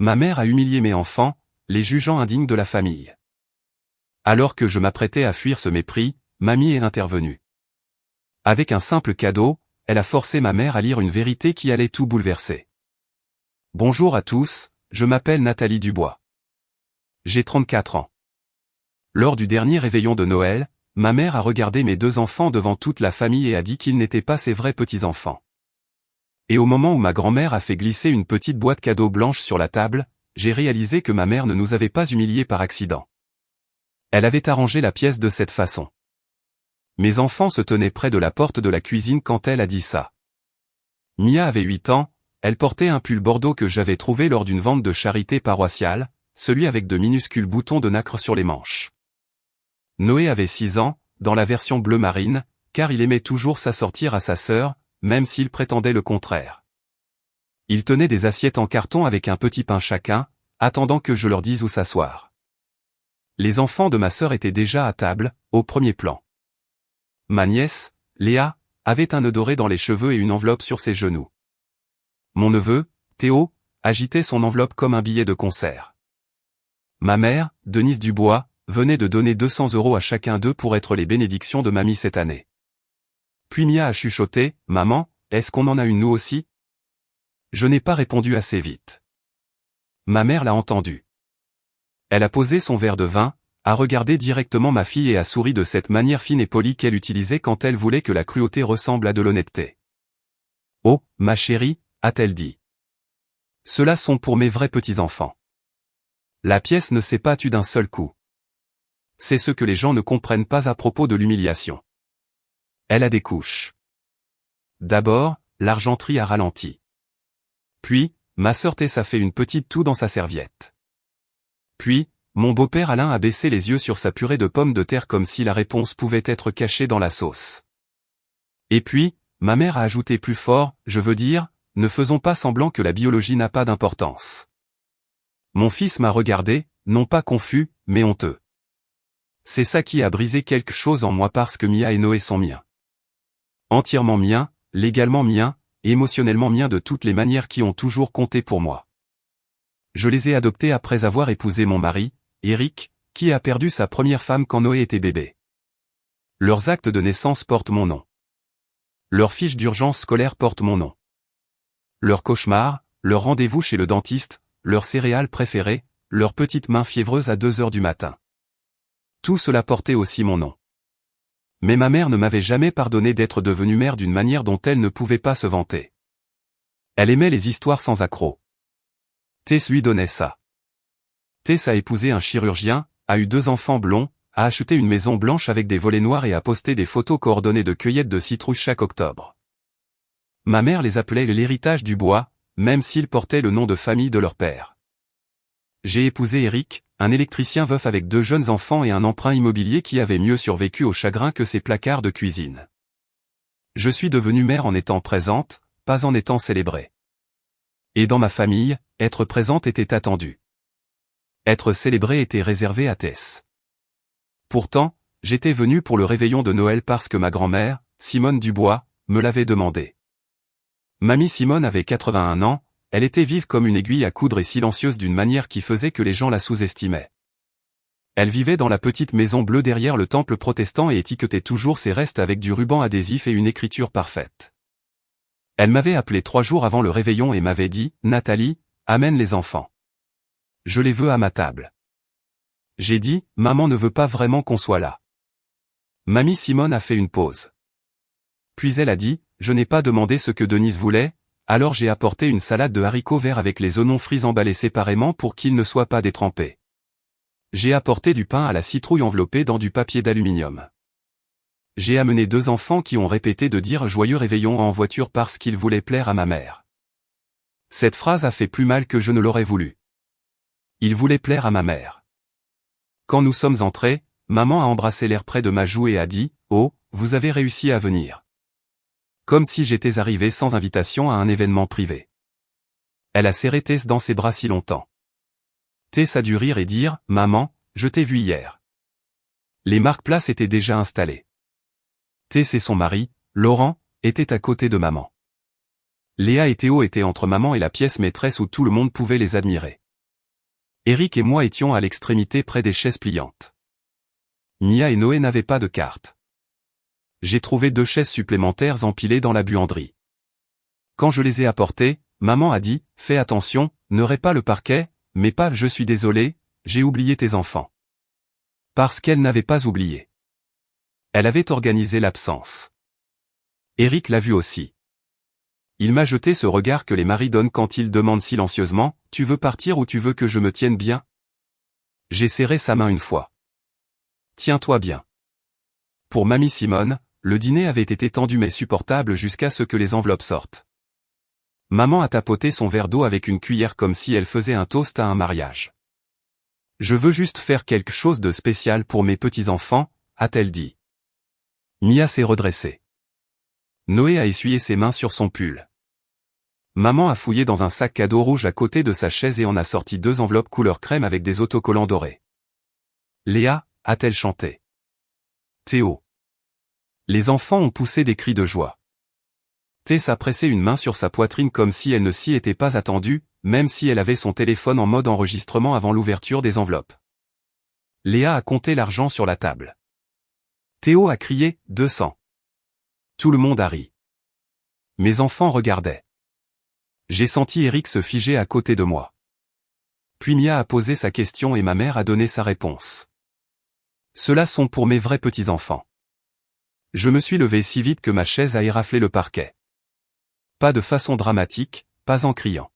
Ma mère a humilié mes enfants, les jugeant indignes de la famille. Alors que je m'apprêtais à fuir ce mépris, mamie est intervenue. Avec un simple cadeau, elle a forcé ma mère à lire une vérité qui allait tout bouleverser. Bonjour à tous, je m'appelle Nathalie Dubois. J'ai 34 ans. Lors du dernier réveillon de Noël, ma mère a regardé mes 2 enfants devant toute la famille et a dit qu'ils n'étaient pas ses vrais petits-enfants. Et au moment où ma grand-mère a fait glisser une petite boîte cadeau blanche sur la table, j'ai réalisé que ma mère ne nous avait pas humiliés par accident. Elle avait arrangé la pièce de cette façon. Mes enfants se tenaient près de la porte de la cuisine quand elle a dit ça. Mia avait 8 ans, elle portait un pull bordeaux que j'avais trouvé lors d'une vente de charité paroissiale, celui avec de minuscules boutons de nacre sur les manches. Noé avait 6 ans, dans la version bleu marine, car il aimait toujours s'assortir à sa sœur, même s'il prétendait le contraire. Ils tenaient des assiettes en carton avec un petit pain chacun, attendant que je leur dise où s'asseoir. Les enfants de ma sœur étaient déjà à table, au premier plan. Ma nièce, Léa, avait un nœud doré dans les cheveux et une enveloppe sur ses genoux. Mon neveu, Théo, agitait son enveloppe comme un billet de concert. Ma mère, Denise Dubois, venait de donner 200 € à chacun d'eux pour être les bénédictions de mamie cette année. Puis Mia a chuchoté, « Maman, est-ce qu'on en a une nous aussi ?» Je n'ai pas répondu assez vite. Ma mère l'a entendu. Elle a posé son verre de vin, a regardé directement ma fille et a souri de cette manière fine et polie qu'elle utilisait quand elle voulait que la cruauté ressemble à de l'honnêteté. « Oh, ma chérie » a-t-elle dit. « Ceux-là sont pour mes vrais petits-enfants. » La pièce ne s'est pas tue d'un seul coup. C'est ce que les gens ne comprennent pas à propos de l'humiliation. Elle a des couches. D'abord, l'argenterie a ralenti. Puis, ma sœur Tessa fait une petite toux dans sa serviette. Puis, mon beau-père Alain a baissé les yeux sur sa purée de pommes de terre comme si la réponse pouvait être cachée dans la sauce. Et puis, ma mère a ajouté plus fort, je veux dire, ne faisons pas semblant que la biologie n'a pas d'importance. Mon fils m'a regardé, non pas confus, mais honteux. C'est ça qui a brisé quelque chose en moi parce que Mia et Noé sont miens. Entièrement miens, légalement miens, et émotionnellement miens de toutes les manières qui ont toujours compté pour moi. Je les ai adoptés après avoir épousé mon mari, Eric, qui a perdu sa première femme quand Noé était bébé. Leurs actes de naissance portent mon nom. Leurs fiches d'urgence scolaire portent mon nom. Leurs cauchemars, leurs rendez-vous chez le dentiste, leurs céréales préférées, leurs petites mains fiévreuses à 2 heures du matin. Tout cela portait aussi mon nom. Mais ma mère ne m'avait jamais pardonné d'être devenue mère d'une manière dont elle ne pouvait pas se vanter. Elle aimait les histoires sans accroc. Tess lui donnait ça. Tess a épousé un chirurgien, a eu 2 enfants blonds, a acheté une maison blanche avec des volets noirs et a posté des photos coordonnées de cueillettes de citrouilles chaque octobre. Ma mère les appelait l'héritage du bois, même s'ils portaient le nom de famille de leur père. J'ai épousé Eric, un électricien veuf avec 2 jeunes enfants et un emprunt immobilier qui avait mieux survécu au chagrin que ses placards de cuisine. Je suis devenue mère en étant présente, pas en étant célébrée. Et dans ma famille, être présente était attendu. Être célébrée était réservé à Tess. Pourtant, j'étais venue pour le réveillon de Noël parce que ma grand-mère, Simone Dubois, me l'avait demandé. Mamie Simone avait 81 ans, elle était vive comme une aiguille à coudre et silencieuse d'une manière qui faisait que les gens la sous-estimaient. Elle vivait dans la petite maison bleue derrière le temple protestant et étiquetait toujours ses restes avec du ruban adhésif et une écriture parfaite. Elle m'avait appelé 3 jours avant le réveillon et m'avait dit « Nathalie, amène les enfants. Je les veux à ma table. » J'ai dit « Maman ne veut pas vraiment qu'on soit là. » Mamie Simone a fait une pause. Puis elle a dit « Je n'ai pas demandé ce que Denise voulait, alors j'ai apporté une salade de haricots verts avec les oignons frits emballés séparément pour qu'ils ne soient pas détrempés. J'ai apporté du pain à la citrouille enveloppé dans du papier d'aluminium. J'ai amené 2 enfants qui ont répété de dire joyeux réveillon en voiture parce qu'ils voulaient plaire à ma mère. Cette phrase a fait plus mal que je ne l'aurais voulu. Ils voulaient plaire à ma mère. Quand nous sommes entrés, maman a embrassé l'air près de ma joue et a dit « Oh, vous avez réussi à venir. » Comme si j'étais arrivé sans invitation à un événement privé. Elle a serré Tess dans ses bras si longtemps. Tess a dû rire et dire « Maman, je t'ai vu hier. » Les marque-places étaient déjà installées. Tess et son mari, Laurent, étaient à côté de maman. Léa et Théo étaient entre maman et la pièce maîtresse où tout le monde pouvait les admirer. Eric et moi étions à l'extrémité près des chaises pliantes. Mia et Noé n'avaient pas de carte. J'ai trouvé 2 chaises supplémentaires empilées dans la buanderie. Quand je les ai apportées, maman a dit, fais attention, ne raie pas le parquet, mais pas je suis désolée, j'ai oublié tes enfants. Parce qu'elle n'avait pas oublié. Elle avait organisé l'absence. Eric l'a vu aussi. Il m'a jeté ce regard que les maris donnent quand ils demandent silencieusement, tu veux partir ou tu veux que je me tienne bien? J'ai serré sa main une fois. Tiens-toi bien. Pour mamie Simone, le dîner avait été tendu mais supportable jusqu'à ce que les enveloppes sortent. Maman a tapoté son verre d'eau avec une cuillère comme si elle faisait un toast à un mariage. Je veux juste faire quelque chose de spécial pour mes petits-enfants, a-t-elle dit. Mia s'est redressée. Noé a essuyé ses mains sur son pull. Maman a fouillé dans un sac cadeau rouge à côté de sa chaise et en a sorti 2 enveloppes couleur crème avec des autocollants dorés. Léa, a-t-elle chanté. Théo. Les enfants ont poussé des cris de joie. Tess a pressé une main sur sa poitrine comme si elle ne s'y était pas attendue, même si elle avait son téléphone en mode enregistrement avant l'ouverture des enveloppes. Léa a compté l'argent sur la table. Théo a crié « 200 ». Tout le monde a ri. Mes enfants regardaient. J'ai senti Eric se figer à côté de moi. Puis Mia a posé sa question et ma mère a donné sa réponse. Ceux-là sont pour mes vrais petits-enfants. Je me suis levé si vite que ma chaise a éraflé le parquet. Pas de façon dramatique, pas en criant.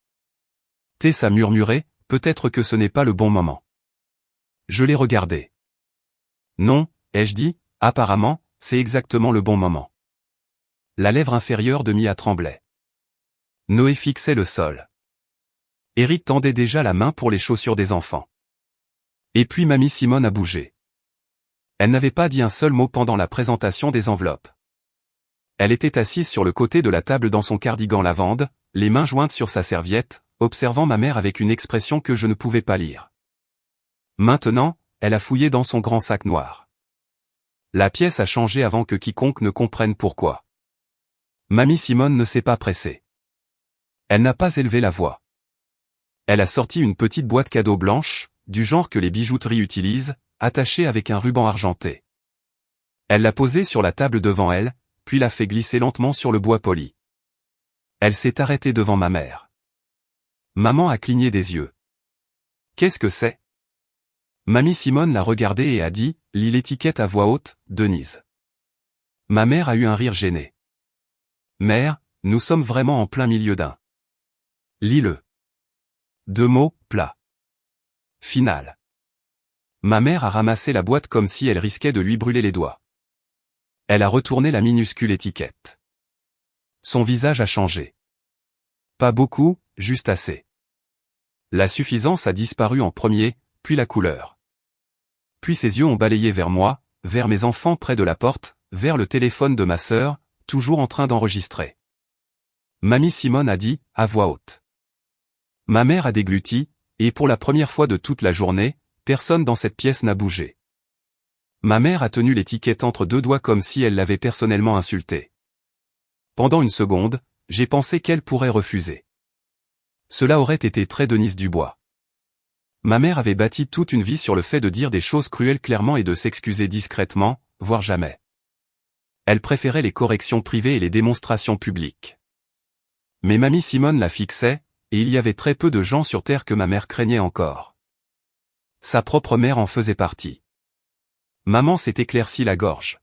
Tess a murmuré, peut-être que ce n'est pas le bon moment. Je l'ai regardé. Non, ai-je dit, apparemment, c'est exactement le bon moment. La lèvre inférieure de Mia tremblait. Noé fixait le sol. Eric tendait déjà la main pour les chaussures des enfants. Et puis mamie Simone a bougé. Elle n'avait pas dit un seul mot pendant la présentation des enveloppes. Elle était assise sur le côté de la table dans son cardigan lavande, les mains jointes sur sa serviette, observant ma mère avec une expression que je ne pouvais pas lire. Maintenant, elle a fouillé dans son grand sac noir. La pièce a changé avant que quiconque ne comprenne pourquoi. Mamie Simone ne s'est pas pressée. Elle n'a pas élevé la voix. Elle a sorti une petite boîte cadeau blanche, du genre que les bijouteries utilisent, attachée avec un ruban argenté. Elle l'a posée sur la table devant elle, puis l'a fait glisser lentement sur le bois poli. Elle s'est arrêtée devant ma mère. Maman a cligné des yeux. Qu'est-ce que c'est? Mamie Simone l'a regardée et a dit, lis l'étiquette à voix haute, Denise. Ma mère a eu un rire gêné. Mère, nous sommes vraiment en plein milieu d'un. Lis-le. 2 mots, plat. Final. Ma mère a ramassé la boîte comme si elle risquait de lui brûler les doigts. Elle a retourné la minuscule étiquette. Son visage a changé. Pas beaucoup, juste assez. La suffisance a disparu en premier, puis la couleur. Puis ses yeux ont balayé vers moi, vers mes enfants près de la porte, vers le téléphone de ma sœur, toujours en train d'enregistrer. Mamie Simone a dit, à voix haute. Ma mère a dégluti, et pour la première fois de toute la journée, personne dans cette pièce n'a bougé. Ma mère a tenu l'étiquette entre 2 doigts comme si elle l'avait personnellement insultée. Pendant une seconde, j'ai pensé qu'elle pourrait refuser. Cela aurait été très Denise Dubois. Ma mère avait bâti toute une vie sur le fait de dire des choses cruelles clairement et de s'excuser discrètement, voire jamais. Elle préférait les corrections privées et les démonstrations publiques. Mais mamie Simone la fixait, et il y avait très peu de gens sur Terre que ma mère craignait encore. Sa propre mère en faisait partie. Maman s'est éclairci la gorge.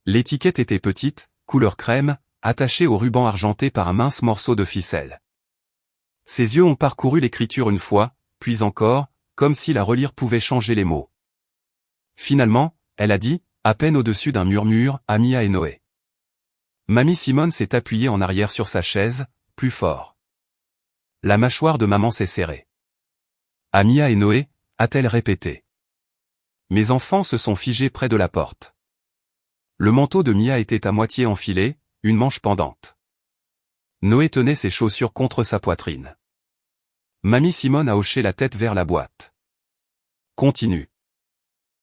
L'étiquette était petite, couleur crème, attachée au ruban argenté par un mince morceau de ficelle. Ses yeux ont parcouru l'écriture une fois, puis encore, comme si la relire pouvait changer les mots. Finalement, elle a dit, à peine au-dessus d'un murmure, à Mia et Noé. Mamie Simone s'est appuyée en arrière sur sa chaise, plus fort. La mâchoire de maman s'est serrée. À Mia et Noé, a-t-elle répété. Mes enfants se sont figés près de la porte. Le manteau de Mia était à moitié enfilé, une manche pendante. Noé tenait ses chaussures contre sa poitrine. Mamie Simone a hoché la tête vers la boîte. Continue.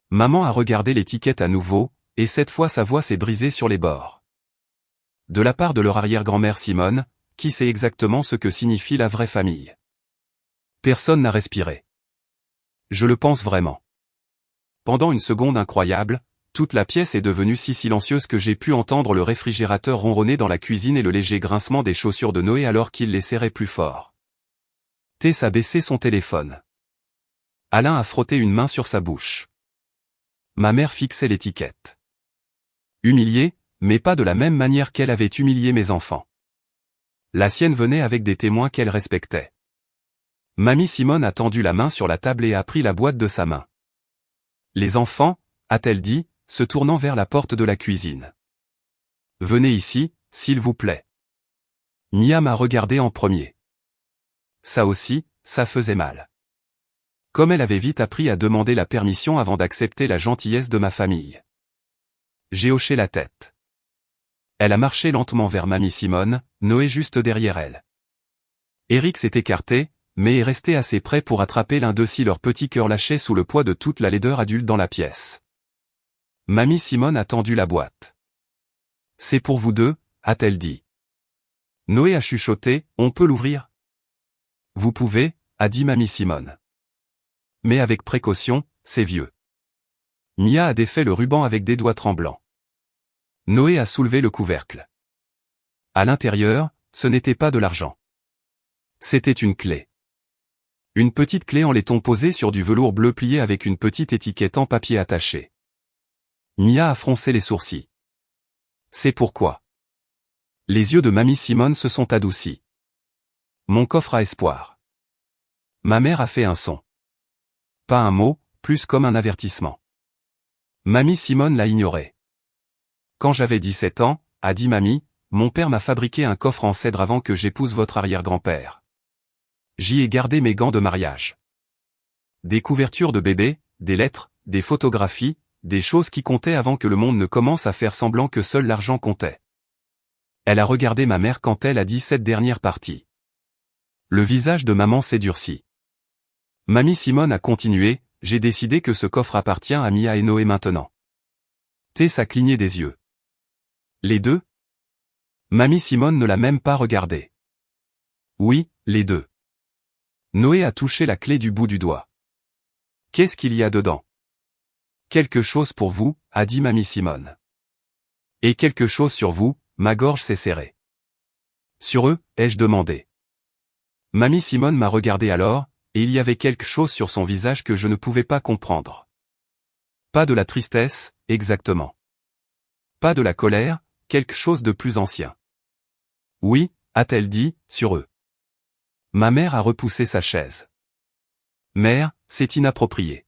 Maman a regardé l'étiquette à nouveau, et cette fois sa voix s'est brisée sur les bords. De la part de leur arrière-grand-mère Simone, qui sait exactement ce que signifie la vraie famille. Personne n'a respiré. Je le pense vraiment. Pendant une seconde incroyable, toute la pièce est devenue si silencieuse que j'ai pu entendre le réfrigérateur ronronner dans la cuisine et le léger grincement des chaussures de Noé alors qu'il les serrait plus fort. Tess a baissé son téléphone. Alain a frotté une main sur sa bouche. Ma mère fixait l'étiquette. Humiliée, mais pas de la même manière qu'elle avait humilié mes enfants. La sienne venait avec des témoins qu'elle respectait. Mamie Simone a tendu la main sur la table et a pris la boîte de sa main. Les enfants, a-t-elle dit, se tournant vers la porte de la cuisine. Venez ici, s'il vous plaît. Mia m'a regardé en premier. Ça aussi, ça faisait mal. Comme elle avait vite appris à demander la permission avant d'accepter la gentillesse de ma famille. J'ai hoché la tête. Elle a marché lentement vers Mamie Simone, Noé juste derrière elle. Eric s'est écarté, mais est resté assez près pour attraper l'un d'eux si leur petit cœur lâchait sous le poids de toute la laideur adulte dans la pièce. Mamie Simone a tendu la boîte. C'est pour vous deux, a-t-elle dit. Noé a chuchoté, on peut l'ouvrir? Vous pouvez, a dit Mamie Simone. Mais avec précaution, c'est vieux. Mia a défait le ruban avec des doigts tremblants. Noé a soulevé le couvercle. À l'intérieur, ce n'était pas de l'argent. C'était une clé. Une petite clé en laiton posée sur du velours bleu plié avec une petite étiquette en papier attachée. Mia a froncé les sourcils. C'est pourquoi. Les yeux de Mamie Simone se sont adoucis. Mon coffre à espoir. Ma mère a fait un son. Pas un mot, plus comme un avertissement. Mamie Simone l'a ignoré. Quand j'avais 17 ans, a dit Mamie, mon père m'a fabriqué un coffre en cèdre avant que j'épouse votre arrière-grand-père. J'y ai gardé mes gants de mariage. Des couvertures de bébé, des lettres, des photographies, des choses qui comptaient avant que le monde ne commence à faire semblant que seul l'argent comptait. Elle a regardé ma mère quand elle a dit cette dernière partie. Le visage de maman s'est durci. Mamie Simone a continué, j'ai décidé que ce coffre appartient à Mia et Noé maintenant. Tess a cligné des yeux. Les deux? Mamie Simone ne l'a même pas regardé. Oui, les deux. Noé a touché la clé du bout du doigt. Qu'est-ce qu'il y a dedans? Quelque chose pour vous, a dit Mamie Simone. Et quelque chose sur vous, ma gorge s'est serrée. Sur eux, ai-je demandé. Mamie Simone m'a regardé alors, et il y avait quelque chose sur son visage que je ne pouvais pas comprendre. Pas de la tristesse, exactement. Pas de la colère, quelque chose de plus ancien. Oui, a-t-elle dit, sur eux. Ma mère a repoussé sa chaise. Mère, c'est inapproprié.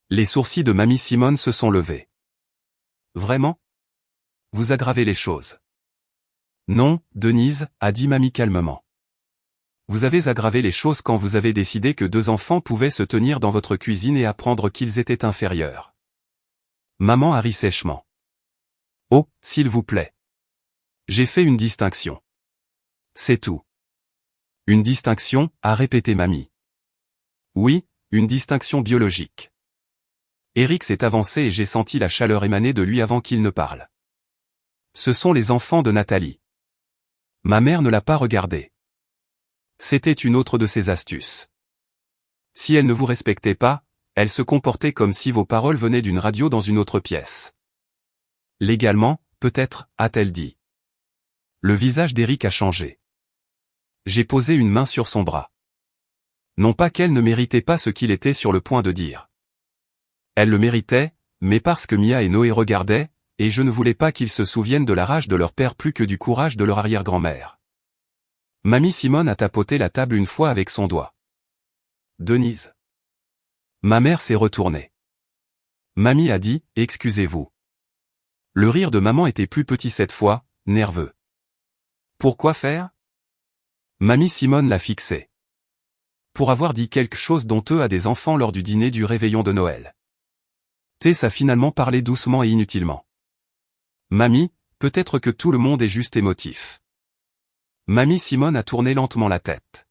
Les sourcils de Mamie Simone se sont levés. Vraiment? Vous aggravez les choses. Non, Denise, a dit Mamie calmement. Vous avez aggravé les choses quand vous avez décidé que deux enfants pouvaient se tenir dans votre cuisine et apprendre qu'ils étaient inférieurs. Maman a ri sèchement. Oh, s'il vous plaît. J'ai fait une distinction. C'est tout. Une distinction, a répété Mamie. Oui, une distinction biologique. Eric s'est avancé et j'ai senti la chaleur émaner de lui avant qu'il ne parle. Ce sont les enfants de Nathalie. Ma mère ne l'a pas regardé. C'était une autre de ses astuces. Si elle ne vous respectait pas, elle se comportait comme si vos paroles venaient d'une radio dans une autre pièce. Légalement, peut-être, a-t-elle dit. Le visage d'Eric a changé. J'ai posé une main sur son bras. Non pas qu'elle ne méritait pas ce qu'il était sur le point de dire. Elle le méritait, mais parce que Mia et Noé regardaient, et je ne voulais pas qu'ils se souviennent de la rage de leur père plus que du courage de leur arrière-grand-mère. Mamie Simone a tapoté la table une fois avec son doigt. Denise. Ma mère s'est retournée. Mamie a dit, excusez-vous. Le rire de maman était plus petit cette fois, nerveux. Pourquoi faire? Mamie Simone l'a fixé. Pour avoir dit quelque chose d'honteux à des enfants lors du dîner du réveillon de Noël. Tess a finalement parlé doucement et inutilement. Mamie, peut-être que tout le monde est juste émotif. Mamie Simone a tourné lentement la tête.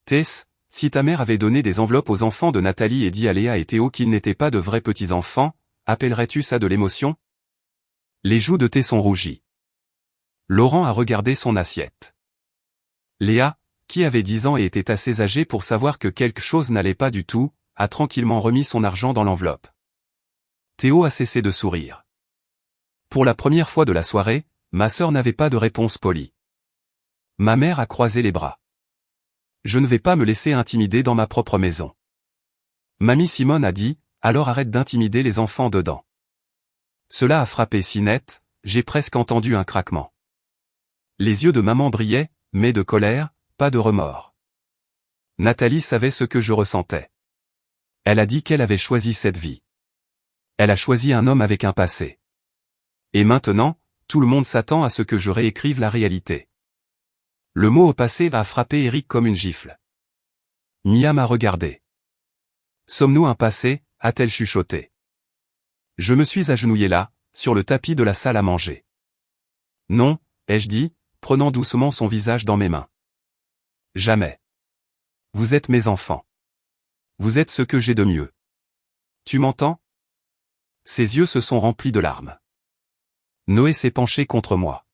Tess, si ta mère avait donné des enveloppes aux enfants de Nathalie et dit à Léa et Théo qu'ils n'étaient pas de vrais petits-enfants, appellerais-tu ça de l'émotion? Les joues de Tess ont rougi. Laurent a regardé son assiette. Léa, qui avait 10 ans et était assez âgée pour savoir que quelque chose n'allait pas du tout, a tranquillement remis son argent dans l'enveloppe. Théo a cessé de sourire. Pour la première fois de la soirée, ma sœur n'avait pas de réponse polie. Ma mère a croisé les bras. Je ne vais pas me laisser intimider dans ma propre maison. Mamie Simone a dit, alors arrête d'intimider les enfants dedans. Cela a frappé si net, j'ai presque entendu un craquement. Les yeux de maman brillaient, mais de colère, pas de remords. Nathalie savait ce que je ressentais. Elle a dit qu'elle avait choisi cette vie. Elle a choisi un homme avec un passé. Et maintenant, tout le monde s'attend à ce que je réécrive la réalité. Le mot au passé a frappé Eric comme une gifle. Mia m'a regardé. Sommes-nous un passé, a-t-elle chuchoté. Je me suis agenouillé là, sur le tapis de la salle à manger. Non, ai-je dit, prenant doucement son visage dans mes mains. Jamais. Vous êtes mes enfants. Vous êtes ce que j'ai de mieux. Tu m'entends? Ses yeux se sont remplis de larmes. Noé s'est penché contre moi.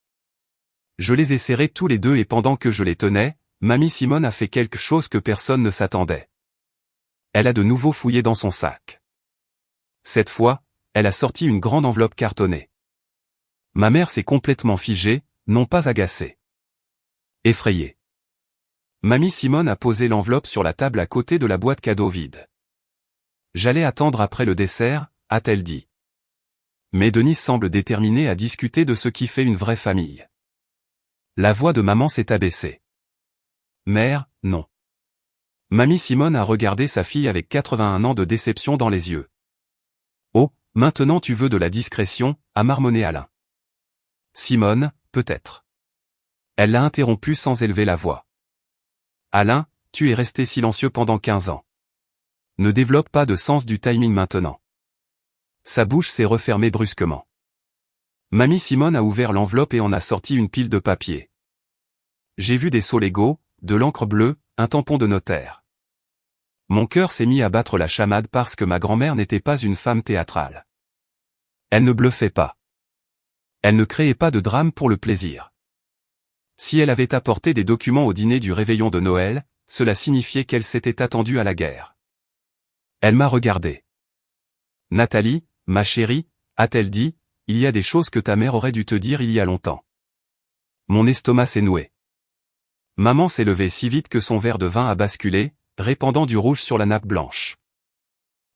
Je les ai serrés tous les deux et pendant que je les tenais, mamie Simone a fait quelque chose que personne ne s'attendait. Elle a de nouveau fouillé dans son sac. Cette fois, elle a sorti une grande enveloppe cartonnée. Ma mère s'est complètement figée, non pas agacée. Effrayée. Mamie Simone a posé l'enveloppe sur la table à côté de la boîte cadeau vide. J'allais attendre après le dessert, a-t-elle dit. Mais Denise semble déterminée à discuter de ce qui fait une vraie famille. La voix de maman s'est abaissée. Mère, non. Mamie Simone a regardé sa fille avec 81 ans de déception dans les yeux. Oh, maintenant tu veux de la discrétion, a marmonné Alain. Simone, peut-être. Elle l'a interrompu sans élever la voix. Alain, tu es resté silencieux pendant 15 ans. Ne développe pas de sens du timing maintenant. Sa bouche s'est refermée brusquement. Mamie Simone a ouvert l'enveloppe et en a sorti une pile de papier. J'ai vu des sceaux légaux, de l'encre bleue, un tampon de notaire. Mon cœur s'est mis à battre la chamade parce que ma grand-mère n'était pas une femme théâtrale. Elle ne bluffait pas. Elle ne créait pas de drame pour le plaisir. Si elle avait apporté des documents au dîner du réveillon de Noël, cela signifiait qu'elle s'était attendue à la guerre. Elle m'a regardé. Nathalie, ma chérie, a-t-elle dit, il y a des choses que ta mère aurait dû te dire il y a longtemps. Mon estomac s'est noué. Maman s'est levée si vite que son verre de vin a basculé, répandant du rouge sur la nappe blanche.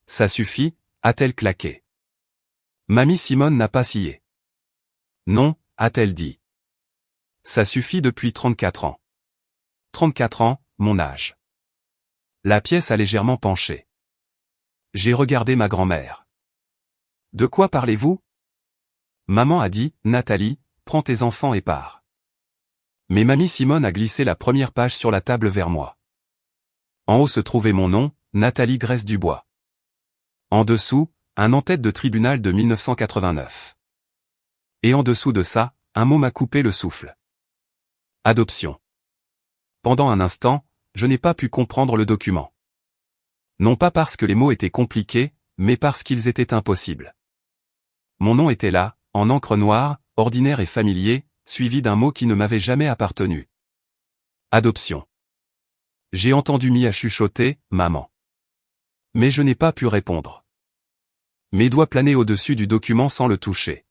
Ça suffit, a-t-elle claqué. Mamie Simone n'a pas scié. Non, a-t-elle dit. Ça suffit depuis 34 ans. 34 ans, mon âge. La pièce a légèrement penché. J'ai regardé ma grand-mère. De quoi parlez-vous? Maman a dit, Nathalie, prends tes enfants et pars. Mais mamie Simone a glissé la première page sur la table vers moi. En haut se trouvait mon nom, Nathalie Grèce-Dubois. En dessous, un en-tête de tribunal de 1989. Et en dessous de ça, un mot m'a coupé le souffle. Adoption. Pendant un instant, je n'ai pas pu comprendre le document. Non pas parce que les mots étaient compliqués, mais parce qu'ils étaient impossibles. Mon nom était là, en encre noire, ordinaire et familier, suivi d'un mot qui ne m'avait jamais appartenu. Adoption. J'ai entendu Mia chuchoter, maman. Mais je n'ai pas pu répondre. Mes doigts planaient au-dessus du document sans le toucher.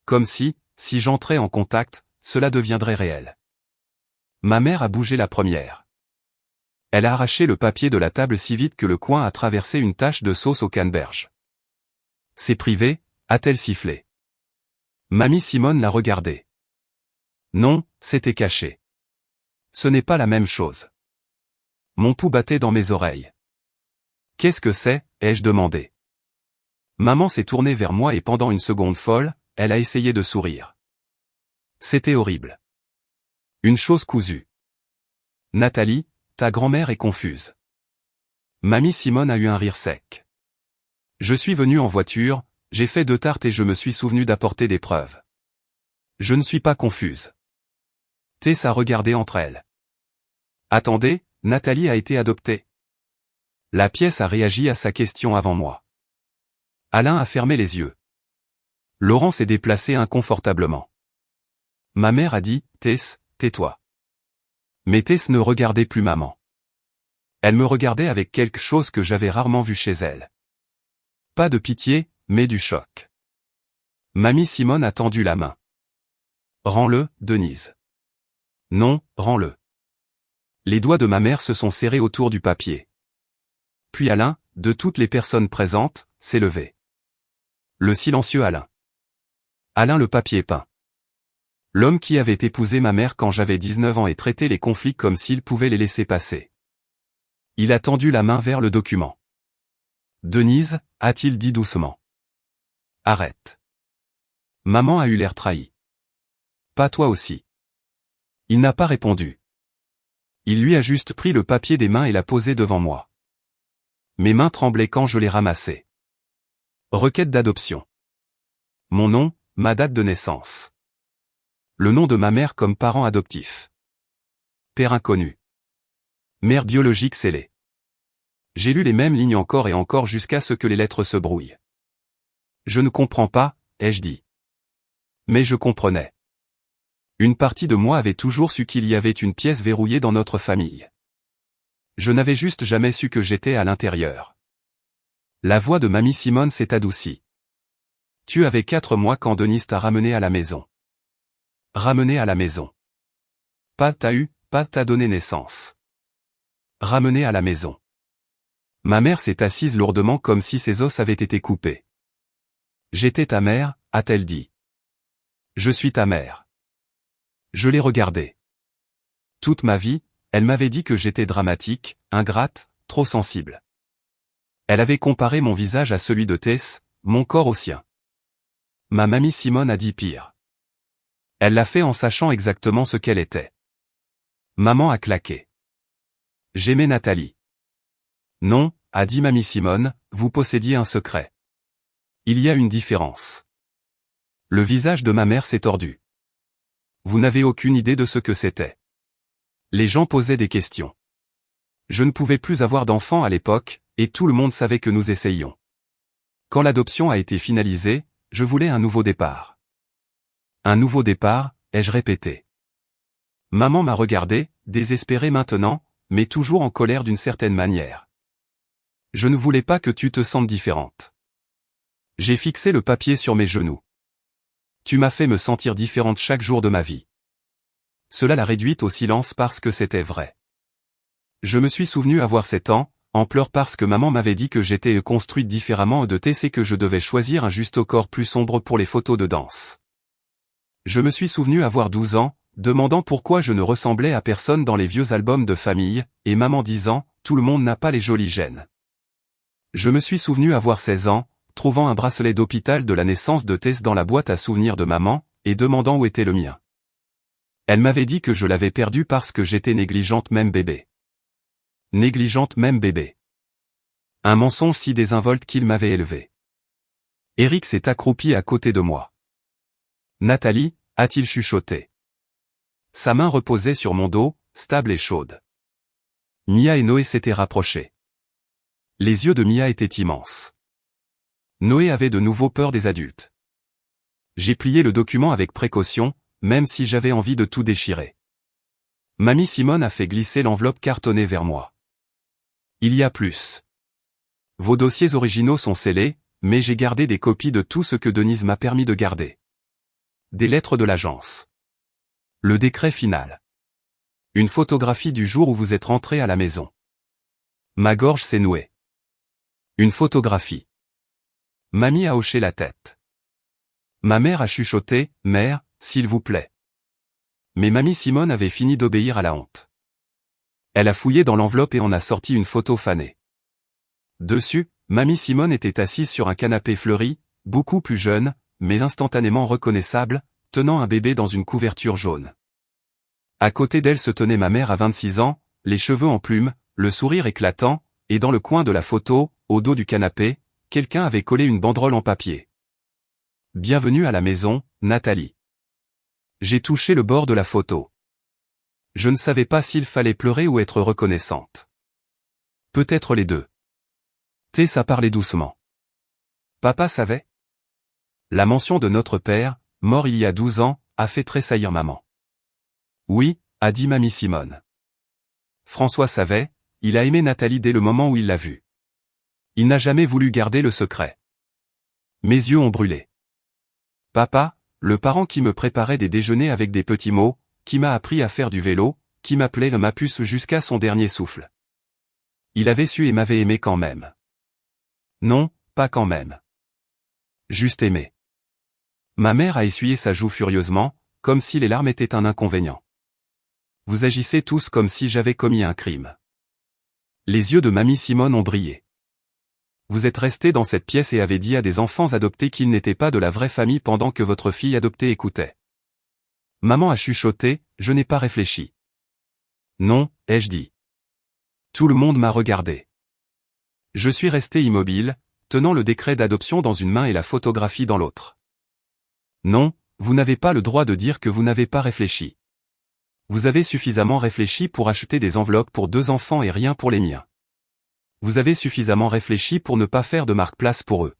Comme si j'entrais en contact, cela deviendrait réel. Ma mère a bougé la première. Elle a arraché le papier de la table si vite que le coin a traversé une tache de sauce au canneberge. C'est privé, a-t-elle sifflé. Mamie Simone l'a regardé. Non, c'était caché. Ce n'est pas la même chose. Mon pouls battait dans mes oreilles. Qu'est-ce que c'est, ai-je demandé. Maman s'est tournée vers moi et pendant une seconde folle, elle a essayé de sourire. C'était horrible. Une chose cousue. Nathalie, ta grand-mère est confuse. Mamie Simone a eu un rire sec. Je suis venu en voiture, j'ai fait 2 tartes et je me suis souvenu d'apporter des preuves. Je ne suis pas confuse. Tess a regardé entre elles. Attendez, Nathalie a été adoptée. La pièce a réagi à sa question avant moi. Alain a fermé les yeux. Laurent s'est déplacé inconfortablement. Ma mère a dit, Tess, tais-toi. Mais Tess ne regardait plus maman. Elle me regardait avec quelque chose que j'avais rarement vu chez elle. Pas de pitié, mais du choc. Mamie Simone a tendu la main. Rends-le, Denise. Non, rends-le. Les doigts de ma mère se sont serrés autour du papier. Puis Alain, de toutes les personnes présentes, s'est levé. Le silencieux Alain. Alain le papier peint. L'homme qui avait épousé ma mère quand j'avais 19 ans et traité les conflits comme s'il pouvait les laisser passer. Il a tendu la main vers le document. Denise, a-t-il dit doucement. Arrête. Maman a eu l'air trahi. Pas toi aussi. Il n'a pas répondu. Il lui a juste pris le papier des mains et l'a posé devant moi. Mes mains tremblaient quand je les ramassais. Requête d'adoption. Mon nom, ma date de naissance. Le nom de ma mère comme parent adoptif. Père inconnu. Mère biologique scellée. J'ai lu les mêmes lignes encore et encore jusqu'à ce que les lettres se brouillent. Je ne comprends pas, ai-je dit. Mais je comprenais. Une partie de moi avait toujours su qu'il y avait une pièce verrouillée dans notre famille. Je n'avais juste jamais su que j'étais à l'intérieur. La voix de mamie Simone s'est adoucie. Tu avais 4 mois quand Denise t'a ramené à la maison. Ramené à la maison. Pas t'a donné naissance. Ramené à la maison. Ma mère s'est assise lourdement comme si ses os avaient été coupés. J'étais ta mère, a-t-elle dit. Je suis ta mère. Je l'ai regardée. Toute ma vie, elle m'avait dit que j'étais dramatique, ingrate, trop sensible. Elle avait comparé mon visage à celui de Tess, mon corps au sien. Ma mamie Simone a dit pire. Elle l'a fait en sachant exactement ce qu'elle était. Maman a claqué. J'aimais Nathalie. Non, a dit mamie Simone, vous possédiez un secret. Il y a une différence. Le visage de ma mère s'est tordu. Vous n'avez aucune idée de ce que c'était. Les gens posaient des questions. Je ne pouvais plus avoir d'enfants à l'époque, et tout le monde savait que nous essayions. Quand l'adoption a été finalisée, je voulais un nouveau départ. Un nouveau départ, ai-je répété. Maman m'a regardé, désespérée maintenant, mais toujours en colère d'une certaine manière. Je ne voulais pas que tu te sentes différente. J'ai fixé le papier sur mes genoux. Tu m'as fait me sentir différente chaque jour de ma vie. Cela l'a réduite au silence parce que c'était vrai. Je me suis souvenu avoir 7 ans, en pleurs parce que maman m'avait dit que j'étais construite différemment de Tess et que je devais choisir un juste corps plus sombre pour les photos de danse. Je me suis souvenu avoir 12 ans, demandant pourquoi je ne ressemblais à personne dans les vieux albums de famille, et maman disant, tout le monde n'a pas les jolis gènes. Je me suis souvenu avoir 16 ans, trouvant un bracelet d'hôpital de la naissance de Tess dans la boîte à souvenirs de maman, et demandant où était le mien. Elle m'avait dit que je l'avais perdu parce que j'étais négligente même bébé. Négligente même bébé. Un mensonge si désinvolte qu'il m'avait élevé. Eric s'est accroupi à côté de moi. Nathalie, a-t-il chuchoté. Sa main reposait sur mon dos, stable et chaude. Mia et Noé s'étaient rapprochés. Les yeux de Mia étaient immenses. Noé avait de nouveau peur des adultes. J'ai plié le document avec précaution, même si j'avais envie de tout déchirer. Mamie Simone a fait glisser l'enveloppe cartonnée vers moi. Il y a plus. Vos dossiers originaux sont scellés, mais j'ai gardé des copies de tout ce que Denise m'a permis de garder. Des lettres de l'agence. Le décret final. Une photographie du jour où vous êtes rentré à la maison. Ma gorge s'est nouée. Une photographie. Mamie a hoché la tête. Ma mère a chuchoté, « Mère, s'il vous plaît. » Mais mamie Simone avait fini d'obéir à la honte. Elle a fouillé dans l'enveloppe et en a sorti une photo fanée. Dessus, mamie Simone était assise sur un canapé fleuri, beaucoup plus jeune, mais instantanément reconnaissable, tenant un bébé dans une couverture jaune. À côté d'elle se tenait ma mère à 26 ans, les cheveux en plumes, le sourire éclatant, et dans le coin de la photo, au dos du canapé, quelqu'un avait collé une banderole en papier. Bienvenue à la maison, Nathalie. J'ai touché le bord de la photo. Je ne savais pas s'il fallait pleurer ou être reconnaissante. Peut-être les deux. Tess a parlé doucement. Papa savait? La mention de notre père, mort il y a 12 ans, a fait tressaillir maman. Oui, a dit mamie Simone. François savait, il a aimé Nathalie dès le moment où il l'a vue. Il n'a jamais voulu garder le secret. Mes yeux ont brûlé. Papa, le parent qui me préparait des déjeuners avec des petits mots, qui m'a appris à faire du vélo, qui m'appelait ma puce jusqu'à son dernier souffle. Il avait su et m'avait aimé quand même. Non, pas quand même. Juste aimé. Ma mère a essuyé sa joue furieusement, comme si les larmes étaient un inconvénient. Vous agissez tous comme si j'avais commis un crime. Les yeux de mamie Simone ont brillé. Vous êtes resté dans cette pièce et avez dit à des enfants adoptés qu'ils n'étaient pas de la vraie famille pendant que votre fille adoptée écoutait. Maman a chuchoté, je n'ai pas réfléchi. Non, ai-je dit. Tout le monde m'a regardé. Je suis resté immobile, tenant le décret d'adoption dans une main et la photographie dans l'autre. Non, vous n'avez pas le droit de dire que vous n'avez pas réfléchi. Vous avez suffisamment réfléchi pour acheter des enveloppes pour 2 enfants et rien pour les miens. Vous avez suffisamment réfléchi pour ne pas faire de marque-place pour eux.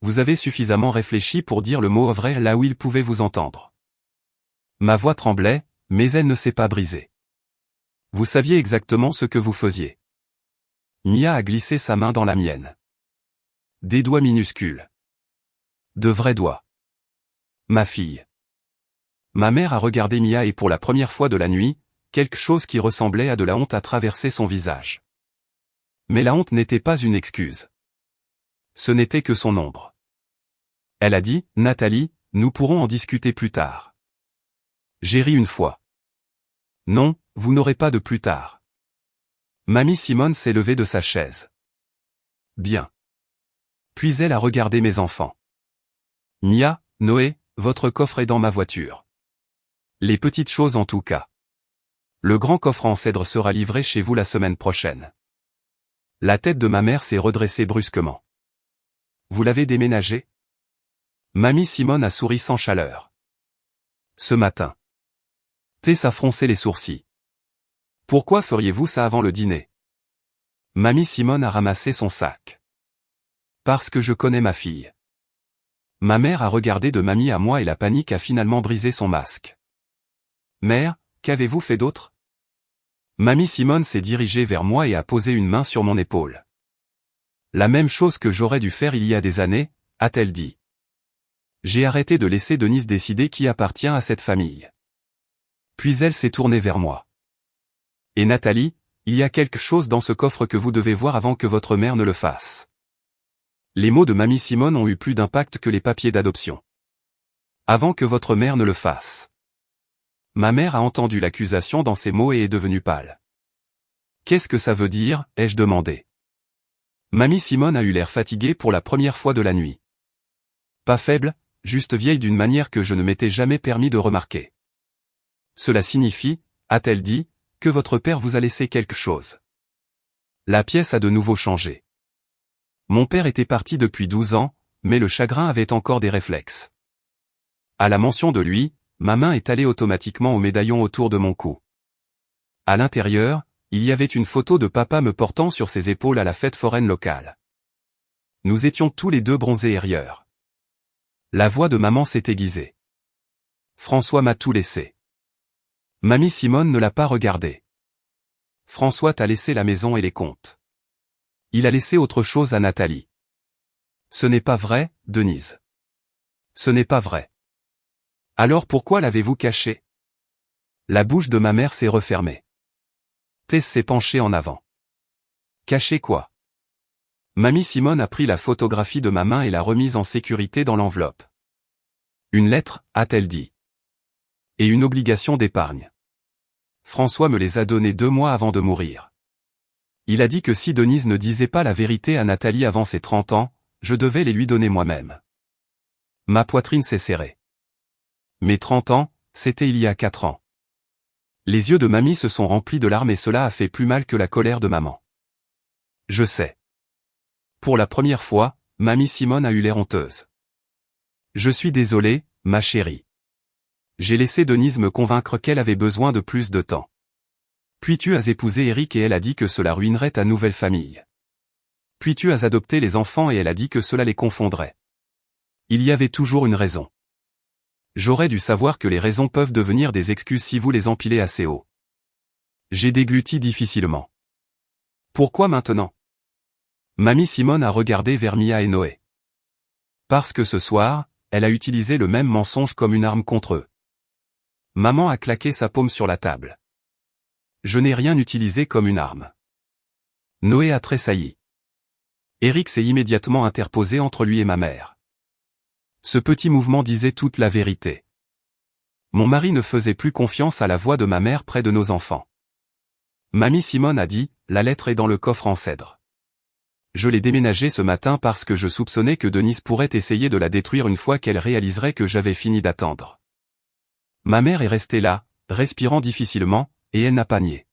Vous avez suffisamment réfléchi pour dire le mot vrai là où ils pouvaient vous entendre. Ma voix tremblait, mais elle ne s'est pas brisée. Vous saviez exactement ce que vous faisiez. Mia a glissé sa main dans la mienne. Des doigts minuscules. De vrais doigts. Ma fille. Ma mère a regardé Mia et pour la première fois de la nuit, quelque chose qui ressemblait à de la honte a traversé son visage. Mais la honte n'était pas une excuse. Ce n'était que son ombre. Elle a dit, Nathalie, nous pourrons en discuter plus tard. J'ai ri une fois. Non, vous n'aurez pas de plus tard. Mamie Simone s'est levée de sa chaise. Bien. Puis elle a regardé mes enfants. Mia, Noé, votre coffre est dans ma voiture. Les petites choses en tout cas. Le grand coffre en cèdre sera livré chez vous la semaine prochaine. La tête de ma mère s'est redressée brusquement. Vous l'avez déménagé? Mamie Simone a souri sans chaleur. Ce matin. Tess a froncé les sourcils. Pourquoi feriez-vous ça avant le dîner? Mamie Simone a ramassé son sac. Parce que je connais ma fille. Ma mère a regardé de mamie à moi et la panique a finalement brisé son masque. Mère, qu'avez-vous fait d'autre? Mamie Simone s'est dirigée vers moi et a posé une main sur mon épaule. La même chose que j'aurais dû faire il y a des années, a-t-elle dit. J'ai arrêté de laisser Denise décider qui appartient à cette famille. Puis elle s'est tournée vers moi. Et Nathalie, il y a quelque chose dans ce coffre que vous devez voir avant que votre mère ne le fasse. Les mots de mamie Simone ont eu plus d'impact que les papiers d'adoption. Avant que votre mère ne le fasse. Ma mère a entendu l'accusation dans ces mots et est devenue pâle. Qu'est-ce que ça veut dire, ai-je demandé. Mamie Simone a eu l'air fatiguée pour la première fois de la nuit. Pas faible, juste vieille d'une manière que je ne m'étais jamais permis de remarquer. Cela signifie, a-t-elle dit, que votre père vous a laissé quelque chose. La pièce a de nouveau changé. Mon père était parti depuis 12 ans, mais le chagrin avait encore des réflexes. À la mention de lui, ma main est allée automatiquement au médaillon autour de mon cou. À l'intérieur, il y avait une photo de papa me portant sur ses épaules à la fête foraine locale. Nous étions tous les deux bronzés et rieurs. La voix de maman s'est aiguisée. François m'a tout laissé. Mamie Simone ne l'a pas regardé. François t'a laissé la maison et les comptes. Il a laissé autre chose à Nathalie. Ce n'est pas vrai, Denise. Ce n'est pas vrai. Alors pourquoi l'avez-vous caché? La bouche de ma mère s'est refermée. Tess s'est penchée en avant. Caché quoi? Mamie Simone a pris la photographie de ma main et l'a remise en sécurité dans l'enveloppe. Une lettre, a-t-elle dit. Et une obligation d'épargne. François me les a donnés 2 mois avant de mourir. Il a dit que si Denise ne disait pas la vérité à Nathalie avant ses 30 ans, je devais les lui donner moi-même. Ma poitrine s'est serrée. Mes 30 ans, c'était il y a 4 ans. Les yeux de mamie se sont remplis de larmes et cela a fait plus mal que la colère de maman. Je sais. Pour la première fois, mamie Simone a eu l'air honteuse. Je suis désolé, ma chérie. J'ai laissé Denise me convaincre qu'elle avait besoin de plus de temps. Puis tu as épousé Eric et elle a dit que cela ruinerait ta nouvelle famille. Puis tu as adopté les enfants et elle a dit que cela les confondrait. Il y avait toujours une raison. J'aurais dû savoir que les raisons peuvent devenir des excuses si vous les empilez assez haut. J'ai dégluti difficilement. Pourquoi maintenant? Mamie Simone a regardé vers Mia et Noé. Parce que ce soir, elle a utilisé le même mensonge comme une arme contre eux. Maman a claqué sa paume sur la table. Je n'ai rien utilisé comme une arme. Noé a tressailli. Eric s'est immédiatement interposé entre lui et ma mère. Ce petit mouvement disait toute la vérité. Mon mari ne faisait plus confiance à la voix de ma mère près de nos enfants. Mamie Simone a dit, la lettre est dans le coffre en cèdre. Je l'ai déménagée ce matin parce que je soupçonnais que Denise pourrait essayer de la détruire une fois qu'elle réaliserait que j'avais fini d'attendre. Ma mère est restée là, respirant difficilement, et elle n'a pas nié.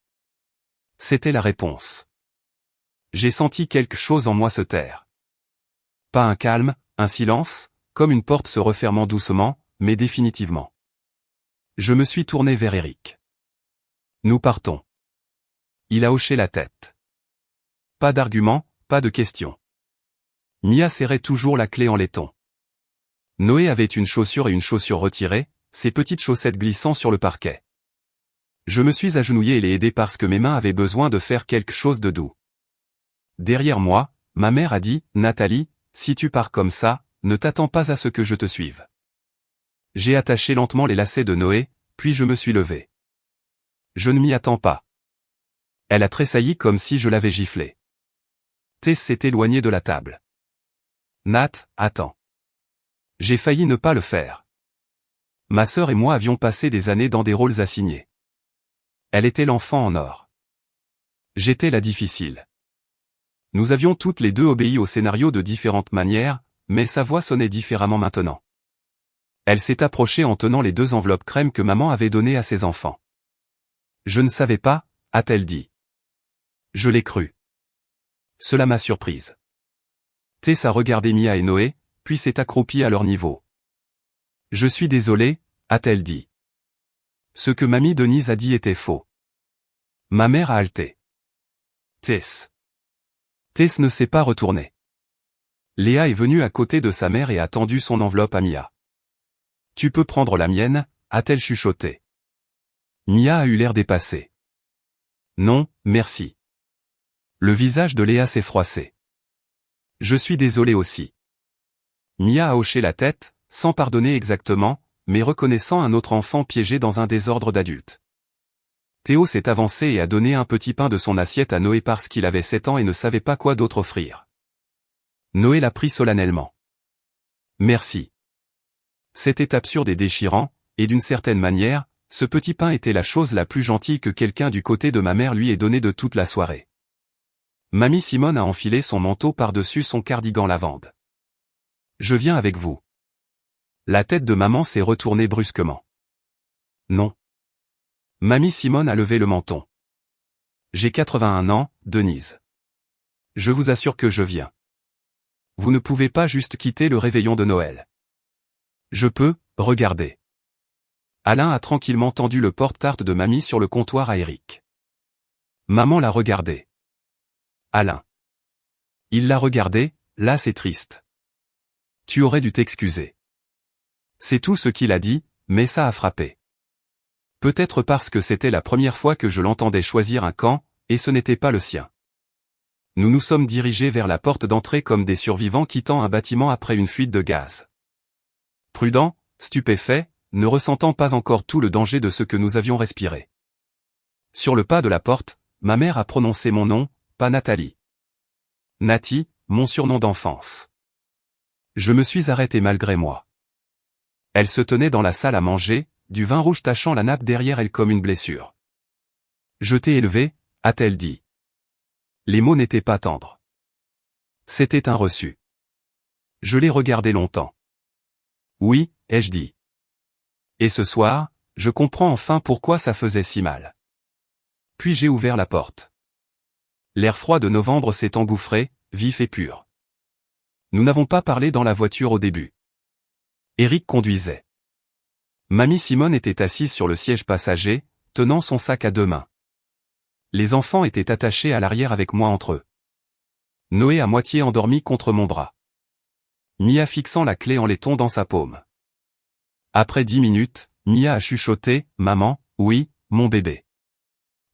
C'était la réponse. J'ai senti quelque chose en moi se taire. Pas un calme, un silence, comme une porte se refermant doucement, mais définitivement. Je me suis tourné vers Eric. Nous partons. Il a hoché la tête. Pas d'argument, pas de question. Mia serrait toujours la clé en laiton. Noé avait une chaussure et une chaussure retirées, ses petites chaussettes glissant sur le parquet. Je me suis agenouillé et l'ai aidé parce que mes mains avaient besoin de faire quelque chose de doux. Derrière moi, ma mère a dit, Nathalie, si tu pars comme ça, ne t'attends pas à ce que je te suive. J'ai attaché lentement les lacets de Noé, puis je me suis levé. Je ne m'y attends pas. Elle a tressailli comme si je l'avais giflée. Tess s'est éloignée de la table. Nat, attends. J'ai failli ne pas le faire. Ma sœur et moi avions passé des années dans des rôles assignés. Elle était l'enfant en or. J'étais la difficile. Nous avions toutes les deux obéi au scénario de différentes manières, mais sa voix sonnait différemment maintenant. Elle s'est approchée en tenant les 2 enveloppes crème que maman avait données à ses enfants. Je ne savais pas, a-t-elle dit. Je l'ai cru. Cela m'a surprise. Tess a regardé Mia et Noé, puis s'est accroupie à leur niveau. Je suis désolée, a-t-elle dit. Ce que mamie Denise a dit était faux. Ma mère a halté. Tess. Tess ne s'est pas retournée. Léa est venue à côté de sa mère et a tendu son enveloppe à Mia. Tu peux prendre la mienne, a-t-elle chuchoté. Mia a eu l'air dépassée. Non, merci. Le visage de Léa s'est froissé. Je suis désolé aussi. Mia a hoché la tête, sans pardonner exactement, mais reconnaissant un autre enfant piégé dans un désordre d'adultes. Théo s'est avancé et a donné un petit pain de son assiette à Noé parce qu'il avait 7 ans et ne savait pas quoi d'autre offrir. Noé l'a pris solennellement. Merci. C'était absurde et déchirant, et d'une certaine manière, ce petit pain était la chose la plus gentille que quelqu'un du côté de ma mère lui ait donné de toute la soirée. Mamie Simone a enfilé son manteau par-dessus son cardigan lavande. Je viens avec vous. La tête de maman s'est retournée brusquement. Non. Mamie Simone a levé le menton. J'ai 81 ans, Denise. Je vous assure que je viens. Vous ne pouvez pas juste quitter le réveillon de Noël. Je peux, regardez. Alain a tranquillement tendu le porte-tarte de mamie sur le comptoir à Eric. Maman l'a regardé. Alain. Il l'a regardé, là c'est triste. Tu aurais dû t'excuser. C'est tout ce qu'il a dit, mais ça a frappé. Peut-être parce que c'était la première fois que je l'entendais choisir un camp, et ce n'était pas le sien. Nous nous sommes dirigés vers la porte d'entrée comme des survivants quittant un bâtiment après une fuite de gaz. Prudents, stupéfaits, ne ressentant pas encore tout le danger de ce que nous avions respiré. Sur le pas de la porte, ma mère a prononcé mon nom, pas Nathalie. Nati, mon surnom d'enfance. Je me suis arrêté malgré moi. Elle se tenait dans la salle à manger, du vin rouge tachant la nappe derrière elle comme une blessure. Je t'ai élevé, a-t-elle dit. Les mots n'étaient pas tendres. C'était un reçu. Je l'ai regardé longtemps. Oui, ai-je dit. Et ce soir, je comprends enfin pourquoi ça faisait si mal. Puis j'ai ouvert la porte. L'air froid de novembre s'est engouffré, vif et pur. Nous n'avons pas parlé dans la voiture au début. Eric conduisait. Mamie Simone était assise sur le siège passager, tenant son sac à 2 mains. Les enfants étaient attachés à l'arrière avec moi entre eux. Noé à moitié endormi contre mon bras. Mia fixant la clé en laiton dans sa paume. Après 10 minutes, Mia a chuchoté, « Maman, oui, mon bébé.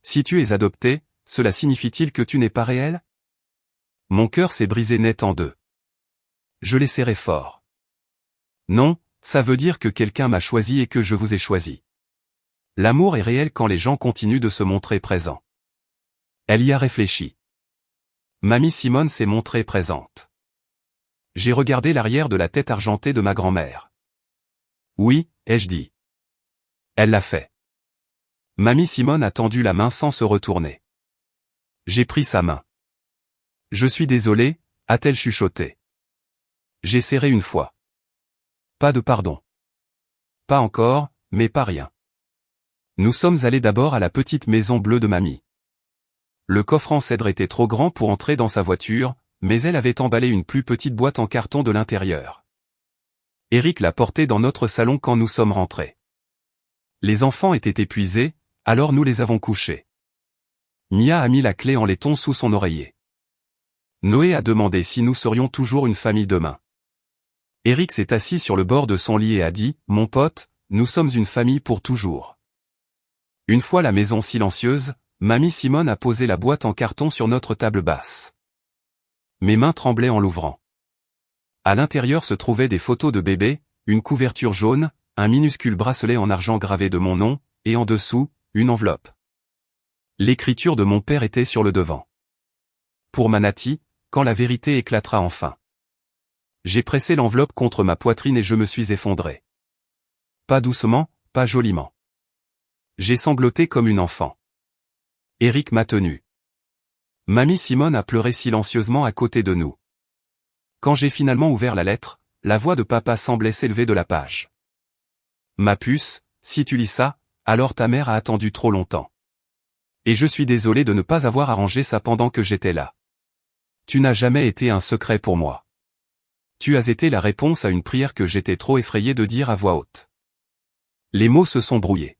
Si tu es adopté, cela signifie-t-il que tu n'es pas réel? Mon cœur s'est brisé net en deux. Je l'ai serré fort. Non, ça veut dire que quelqu'un m'a choisi et que je vous ai choisi. L'amour est réel quand les gens continuent de se montrer présents. Elle y a réfléchi. Mamie Simone s'est montrée présente. J'ai regardé l'arrière de la tête argentée de ma grand-mère. Oui, ai-je dit. Elle l'a fait. Mamie Simone a tendu la main sans se retourner. J'ai pris sa main. Je suis désolé, a-t-elle chuchoté. J'ai serré une fois. Pas de pardon. Pas encore, mais pas rien. Nous sommes allés d'abord à la petite maison bleue de mamie. Le coffre en cèdre était trop grand pour entrer dans sa voiture, mais elle avait emballé une plus petite boîte en carton de l'intérieur. Eric l'a portée dans notre salon quand nous sommes rentrés. Les enfants étaient épuisés, alors nous les avons couchés. Mia a mis la clé en laiton sous son oreiller. Noé a demandé si nous serions toujours une famille demain. Eric s'est assis sur le bord de son lit et a dit « Mon pote, nous sommes une famille pour toujours ». Une fois la maison silencieuse, mamie Simone a posé la boîte en carton sur notre table basse. Mes mains tremblaient en l'ouvrant. À l'intérieur se trouvaient des photos de bébés, une couverture jaune, un minuscule bracelet en argent gravé de mon nom, et en dessous, une enveloppe. L'écriture de mon père était sur le devant. Pour Manati, quand la vérité éclatera enfin. J'ai pressé l'enveloppe contre ma poitrine et je me suis effondré. Pas doucement, pas joliment. J'ai sangloté comme une enfant. Eric m'a tenu. Mamie Simone a pleuré silencieusement à côté de nous. Quand j'ai finalement ouvert la lettre, la voix de papa semblait s'élever de la page. Ma puce, si tu lis ça, alors ta mère a attendu trop longtemps. Et je suis désolé de ne pas avoir arrangé ça pendant que j'étais là. Tu n'as jamais été un secret pour moi. Tu as été la réponse à une prière que j'étais trop effrayé de dire à voix haute. Les mots se sont brouillés.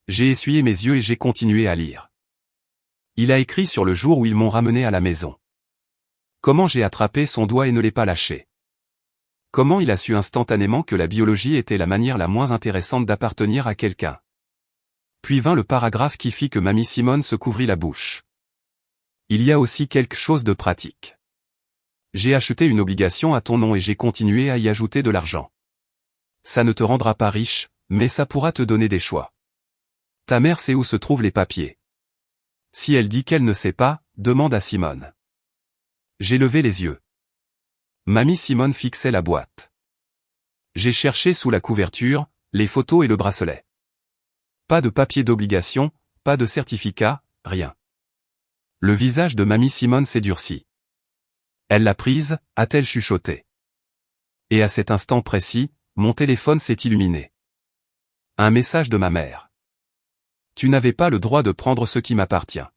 J'ai essuyé mes yeux et j'ai continué à lire. Il a écrit sur le jour où ils m'ont ramené à la maison. Comment j'ai attrapé son doigt et ne l'ai pas lâché. Comment il a su instantanément que la biologie était la manière la moins intéressante d'appartenir à quelqu'un. Puis vint le paragraphe qui fit que mamie Simone se couvrit la bouche. Il y a aussi quelque chose de pratique. J'ai acheté une obligation à ton nom et j'ai continué à y ajouter de l'argent. Ça ne te rendra pas riche, mais ça pourra te donner des choix. Ta mère sait où se trouvent les papiers. Si elle dit qu'elle ne sait pas, demande à Simone. J'ai levé les yeux. Mamie Simone fixait la boîte. J'ai cherché sous la couverture, les photos et le bracelet. Pas de papier d'obligation, pas de certificat, rien. Le visage de mamie Simone s'est durci. Elle l'a prise, a-t-elle chuchoté. Et à cet instant précis, mon téléphone s'est illuminé. Un message de ma mère. Tu n'avais pas le droit de prendre ce qui m'appartient.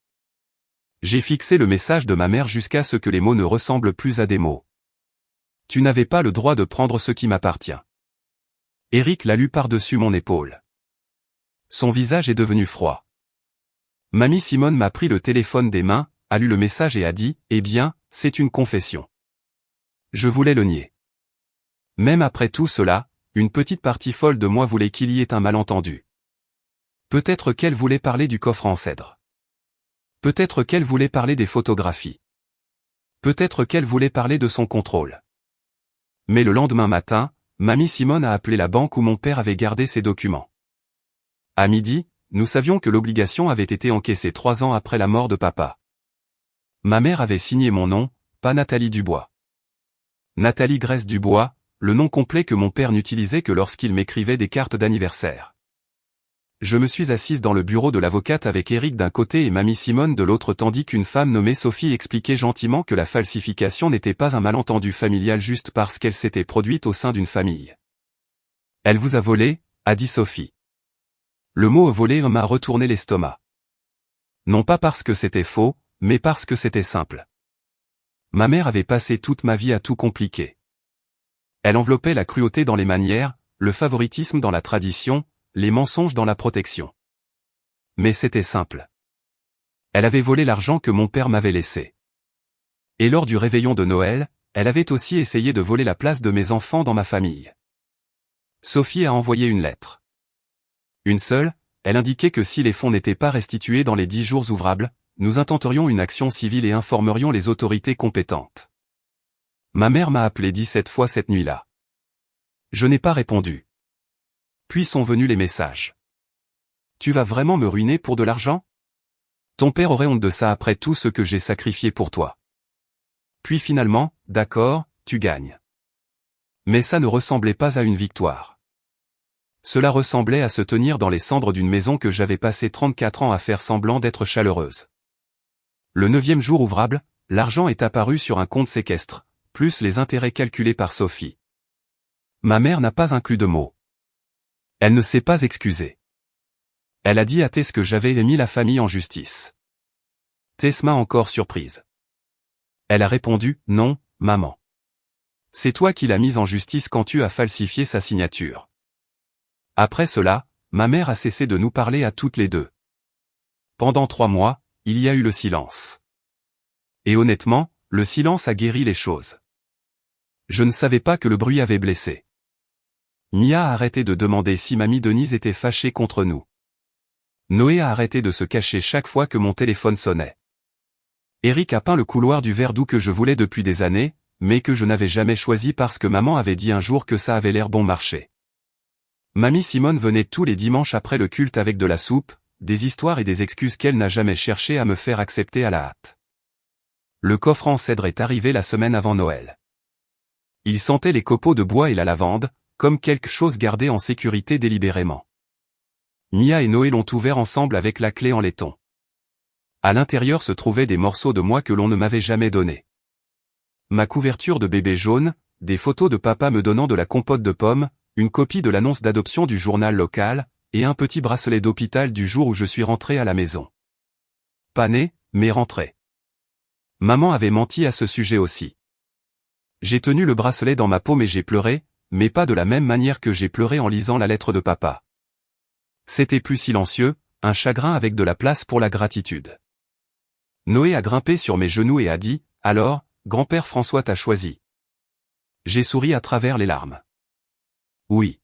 J'ai fixé le message de ma mère jusqu'à ce que les mots ne ressemblent plus à des mots. Tu n'avais pas le droit de prendre ce qui m'appartient. Eric l'a lu par-dessus mon épaule. Son visage est devenu froid. Mamie Simone m'a pris le téléphone des mains, a lu le message et a dit « Eh bien, c'est une confession. » Je voulais le nier. Même après tout cela, une petite partie folle de moi voulait qu'il y ait un malentendu. Peut-être qu'elle voulait parler du coffre en cèdre. Peut-être qu'elle voulait parler des photographies. Peut-être qu'elle voulait parler de son contrôle. Mais le lendemain matin, mamie Simone a appelé la banque où mon père avait gardé ses documents. À midi, nous savions que l'obligation avait été encaissée 3 ans après la mort de papa. Ma mère avait signé mon nom, pas Nathalie Dubois. Nathalie Grèce Dubois, le nom complet que mon père n'utilisait que lorsqu'il m'écrivait des cartes d'anniversaire. Je me suis assise dans le bureau de l'avocate avec Eric d'un côté et mamie Simone de l'autre tandis qu'une femme nommée Sophie expliquait gentiment que la falsification n'était pas un malentendu familial juste parce qu'elle s'était produite au sein d'une famille. Elle vous a volé, a dit Sophie. Le mot voler m'a retourné l'estomac. Non pas parce que c'était faux, mais parce que c'était simple. Ma mère avait passé toute ma vie à tout compliquer. Elle enveloppait la cruauté dans les manières, le favoritisme dans la tradition, les mensonges dans la protection. Mais c'était simple. Elle avait volé l'argent que mon père m'avait laissé. Et lors du réveillon de Noël, elle avait aussi essayé de voler la place de mes enfants dans ma famille. Sophie a envoyé une lettre. Une seule, elle indiquait que si les fonds n'étaient pas restitués dans les 10 jours ouvrables, nous intenterions une action civile et informerions les autorités compétentes. Ma mère m'a appelé 17 fois cette nuit-là. Je n'ai pas répondu. Puis sont venus les messages. Tu vas vraiment me ruiner pour de l'argent? Ton père aurait honte de ça après tout ce que j'ai sacrifié pour toi. Puis finalement, d'accord, tu gagnes. Mais ça ne ressemblait pas à une victoire. Cela ressemblait à se tenir dans les cendres d'une maison que j'avais passé 34 ans à faire semblant d'être chaleureuse. Le 9e jour ouvrable, l'argent est apparu sur un compte séquestre, plus les intérêts calculés par Sophie. Ma mère n'a pas inclus de mots. Elle ne s'est pas excusée. Elle a dit à Tess que j'avais mis la famille en justice. Tess m'a encore surprise. Elle a répondu, non, maman. C'est toi qui l'as mise en justice quand tu as falsifié sa signature. Après cela, ma mère a cessé de nous parler à toutes les deux. Pendant 3 mois, il y a eu le silence. Et honnêtement, le silence a guéri les choses. Je ne savais pas que le bruit avait blessé. Mia a arrêté de demander si mamie Denise était fâchée contre nous. Noé a arrêté de se cacher chaque fois que mon téléphone sonnait. Eric a peint le couloir du verre d'eau que je voulais depuis des années, mais que je n'avais jamais choisi parce que maman avait dit un jour que ça avait l'air bon marché. Mamie Simone venait tous les dimanches après le culte avec de la soupe, des histoires et des excuses qu'elle n'a jamais cherché à me faire accepter à la hâte. Le coffre en cèdre est arrivé la semaine avant Noël. Il sentait les copeaux de bois et la lavande, comme quelque chose gardé en sécurité délibérément. Mia et Noé l'ont ouvert ensemble avec la clé en laiton. À l'intérieur se trouvaient des morceaux de moi que l'on ne m'avait jamais donnés. Ma couverture de bébé jaune, des photos de papa me donnant de la compote de pommes, une copie de l'annonce d'adoption du journal local, et un petit bracelet d'hôpital du jour où je suis rentré à la maison. Pas né, mais rentré. Maman avait menti à ce sujet aussi. J'ai tenu le bracelet dans ma paume et j'ai pleuré, mais pas de la même manière que j'ai pleuré en lisant la lettre de papa. C'était plus silencieux, un chagrin avec de la place pour la gratitude. Noé a grimpé sur mes genoux et a dit, « Alors, grand-père François t'a choisi. » J'ai souri à travers les larmes. Oui.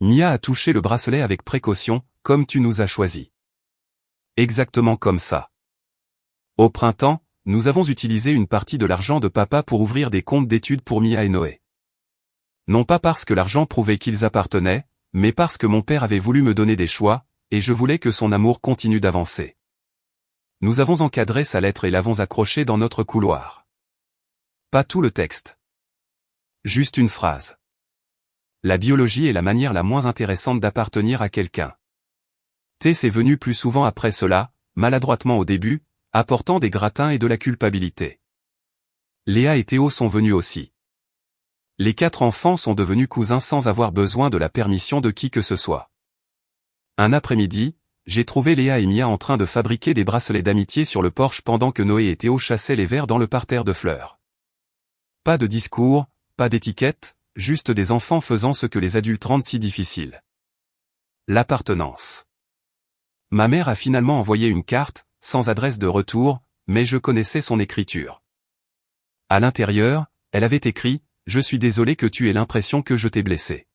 Mia a touché le bracelet avec précaution, comme tu nous as choisis. Exactement comme ça. Au printemps, nous avons utilisé une partie de l'argent de papa pour ouvrir des comptes d'études pour Mia et Noé. Non pas parce que l'argent prouvait qu'ils appartenaient, mais parce que mon père avait voulu me donner des choix, et je voulais que son amour continue d'avancer. Nous avons encadré sa lettre et l'avons accrochée dans notre couloir. Pas tout le texte. Juste une phrase. La biologie est la manière la moins intéressante d'appartenir à quelqu'un. Tess est venu plus souvent après cela, maladroitement au début, apportant des gratins et de la culpabilité. Léa et Théo sont venus aussi. Les 4 enfants sont devenus cousins sans avoir besoin de la permission de qui que ce soit. Un après-midi, j'ai trouvé Léa et Mia en train de fabriquer des bracelets d'amitié sur le porche pendant que Noé et Théo chassaient les vers dans le parterre de fleurs. Pas de discours, pas d'étiquette, juste des enfants faisant ce que les adultes rendent si difficile. L'appartenance. Ma mère a finalement envoyé une carte, sans adresse de retour, mais je connaissais son écriture. À l'intérieur, elle avait écrit « Je suis désolé que tu aies l'impression que je t'ai blessé ».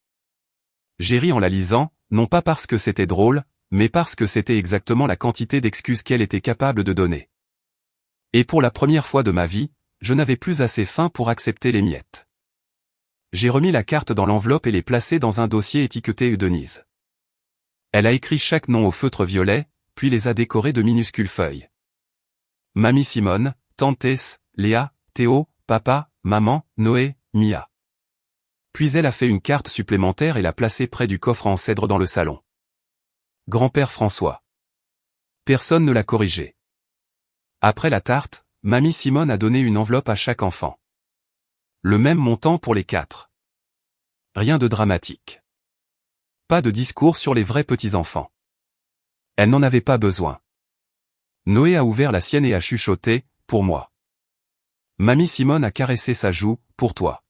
J'ai ri en la lisant, non pas parce que c'était drôle, mais parce que c'était exactement la quantité d'excuses qu'elle était capable de donner. Et pour la première fois de ma vie, je n'avais plus assez faim pour accepter les miettes. J'ai remis la carte dans l'enveloppe et l'ai placée dans un dossier étiqueté Denise. Elle a écrit chaque nom au feutre violet, puis les a décorés de minuscules feuilles. Mamie Simone, tante Tess, Léa, Théo, papa, maman, Noé, Mia. Puis elle a fait une carte supplémentaire et l'a placée près du coffre en cèdre dans le salon. Grand-père François. Personne ne l'a corrigé. Après la tarte, mamie Simone a donné une enveloppe à chaque enfant. Le même montant pour les 4. Rien de dramatique. Pas de discours sur les vrais petits-enfants. Elle n'en avait pas besoin. Noé a ouvert la sienne et a chuchoté, pour moi. Mamie Simone a caressé sa joue, pour toi.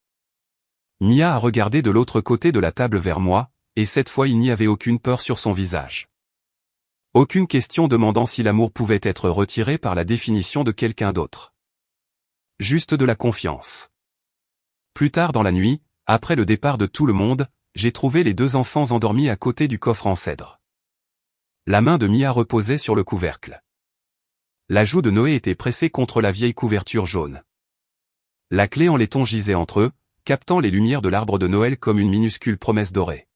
Mia a regardé de l'autre côté de la table vers moi, et cette fois il n'y avait aucune peur sur son visage. Aucune question demandant si l'amour pouvait être retiré par la définition de quelqu'un d'autre. Juste de la confiance. Plus tard dans la nuit, après le départ de tout le monde, j'ai trouvé les 2 enfants endormis à côté du coffre en cèdre. La main de Mia reposait sur le couvercle. La joue de Noé était pressée contre la vieille couverture jaune. La clé en laiton gisait entre eux, captant les lumières de l'arbre de Noël comme une minuscule promesse dorée.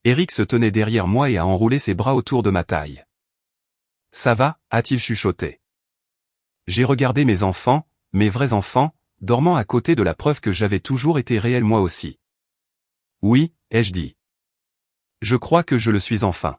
Eric se tenait derrière moi et a enroulé ses bras autour de ma taille. « Ça va » a-t-il chuchoté. J'ai regardé mes enfants, mes vrais enfants, dormant à côté de la preuve que j'avais toujours été réel moi aussi. « Oui » ai-je dit. « Je crois que je le suis enfin. »